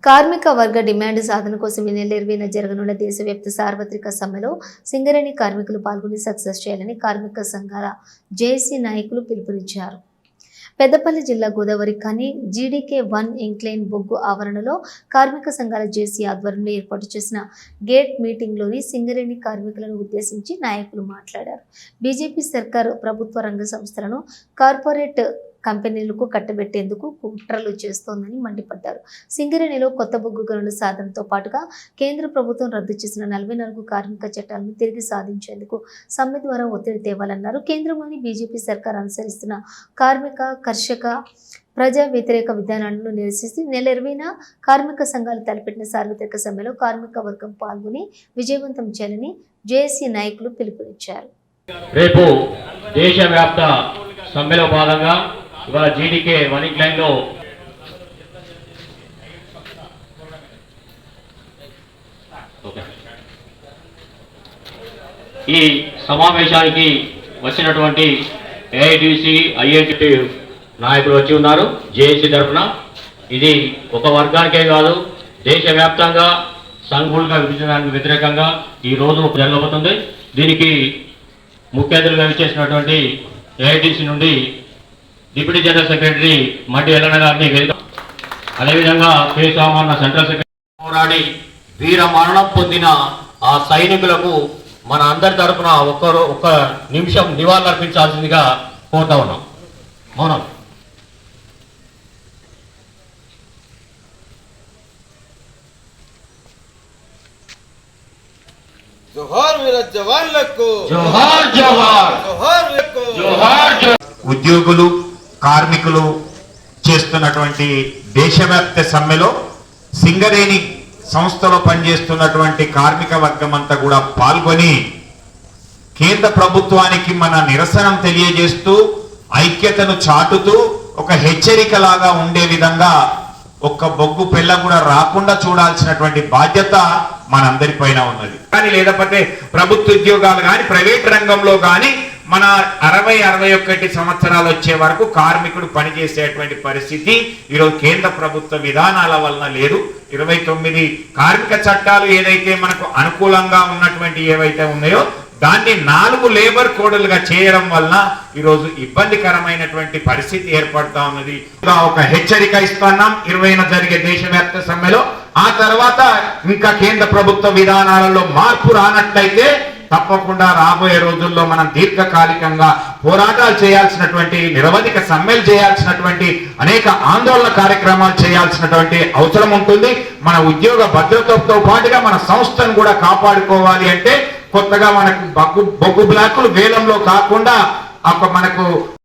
కార్మిక వర్గ డిమాండ్ సాధన కోసం ఈ నెల 20న జరగనున్న దేశవ్యాప్త సార్వత్రిక సమ్మెలో సింగరేణి కార్మికులు పాల్గొని సక్సెస్ చేయాలని కార్మిక సంఘాల జేఏసీ నాయకులు పిలుపునిచ్చారు. పెద్దపల్లి జిల్లా గోదావరి ఖని GDK-1 ఇంక్లైన్ బొగ్గు ఆవరణలో కార్మిక సంఘాల జేఏసీ ఆధ్వర్యంలో ఏర్పాటు చేసిన గేట్ మీటింగ్లోని సింగరేణి కార్మికులను ఉద్దేశించి నాయకులు మాట్లాడారు. బీజేపీ సర్కారు ప్రభుత్వ రంగ సంస్థలను కార్పొరేట్ కంపెనీలకు కట్టబెట్టేందుకు కుట్రలు చేస్తోందని మండిపడ్డారు. సింగరేణిలో కొత్త బొగ్గు గనుల సాధనతో పాటుగా కేంద్ర ప్రభుత్వం రద్దు చేసిన 44 కార్మిక చట్టాలను తిరిగి సాధించేందుకు సమ్మె ద్వారా ఒత్తిడి తేవాలన్నారు. కేంద్రంలోని బీజేపీ సర్కార్ అనుసరిస్తున్న కార్మిక, కర్షక, ప్రజా వ్యతిరేక విధానాలను నిరసిస్తూ నెల 20న కార్మిక సంఘాలు తలపెట్టిన సార్వత్రిక సమ్మెలో కార్మిక వర్గం పాల్గొని విజయవంతం చేయాలని జేఏసీ నాయకులు పిలుపునిచ్చారు. రేపు దేశవ్యాప్త సమ్మెలో భాగంగా ఇవాళ GDK-1 ఇంక్లైన్లో ఈ సమావేశానికి వచ్చినటువంటి AITC, IAT నాయకులు వచ్చి ఉన్నారు. జేఏసీ తరఫున ఇది ఒక వర్గానికే కాదు, దేశవ్యాప్తంగా సంఘులుగా విభజించడానికి వ్యతిరేకంగా ఈ రోజు జరగబోతుంది. దీనికి ముఖ్య అతిథిగా విచ్చేసినటువంటి AITC నుండి డిప్యూటీ జనరల్ సెక్రటరీ మడ్డి ఎల్లన్న గారిని వేదిక, అదేవిధంగా కేశవమన్న సెంట్రల్ సెక్రటరీ పోరాడి వీర మరణం పొందిన ఆ సైనికులకు మన అందరి తరఫున ఒక్క నిమిషం నివాళులర్పించాల్సిందిగా కోరుతా ఉన్నాం. మౌనం. జోహార్ వీర జవాన్లకు, జోహార్ జోహార్, జోహార్ వీరకు, జోహార్. ఉద్యోగులు, కార్మికులు చేస్తున్నటువంటి దేశవ్యాప్త సమ్మెలో సింగరేణి సంస్థలో పనిచేస్తున్నటువంటి కార్మిక వర్గం అంతా కూడా పాల్గొని కేంద్ర ప్రభుత్వానికి మన నిరసనం తెలియజేస్తూ ఐక్యతను చాటుతూ ఒక హెచ్చరికలాగా ఉండే విధంగా ఒక్క బొగ్గు పెళ్ళ కూడా రాకుండా చూడాల్సినటువంటి బాధ్యత మనందరిపైన ఉన్నది. కానీ లేకపోతే ప్రభుత్వ ఉద్యోగాలు కానీ ప్రైవేట్ రంగంలో కానీ మన 60-61 సంవత్సరాలు వచ్చే వరకు కార్మికుడు పనిచేసేటువంటి పరిస్థితి ఈరోజు కేంద్ర ప్రభుత్వ విధానాల వలన లేదు. 29 కార్మిక చట్టాలు ఏదైతే మనకు అనుకూలంగా ఉన్నటువంటి ఏవైతే ఉన్నాయో దాన్ని 4 లేబర్ కోడ్లుగా చేయడం వలన ఈరోజు ఇబ్బందికరమైనటువంటి పరిస్థితి ఏర్పడుతూ ఉన్నది. ఒక హెచ్చరిక ఇస్తున్నాం 20న జరిగే దేశవ్యాప్త సమ్మెలో. ఆ తర్వాత ఇంకా కేంద్ర ప్రభుత్వ విధానాలలో మార్పు రానట్లయితే తప్పకుండా రాబోయే రోజుల్లో మనం దీర్ఘకాలికంగా పోరాటాలు చేయాల్సినటువంటి, నిరవధిక సమ్మెలు చేయాల్సినటువంటి, అనేక ఆందోళన కార్యక్రమాలు చేయాల్సినటువంటి అవసరం ఉంటుంది. మన ఉద్యోగ భద్రతతో పాటుగా మన సంస్థను కూడా కాపాడుకోవాలి అంటే కొత్తగా మనకు బొగ్గు బ్లాకులు వేలంలో కాకుండా మనకు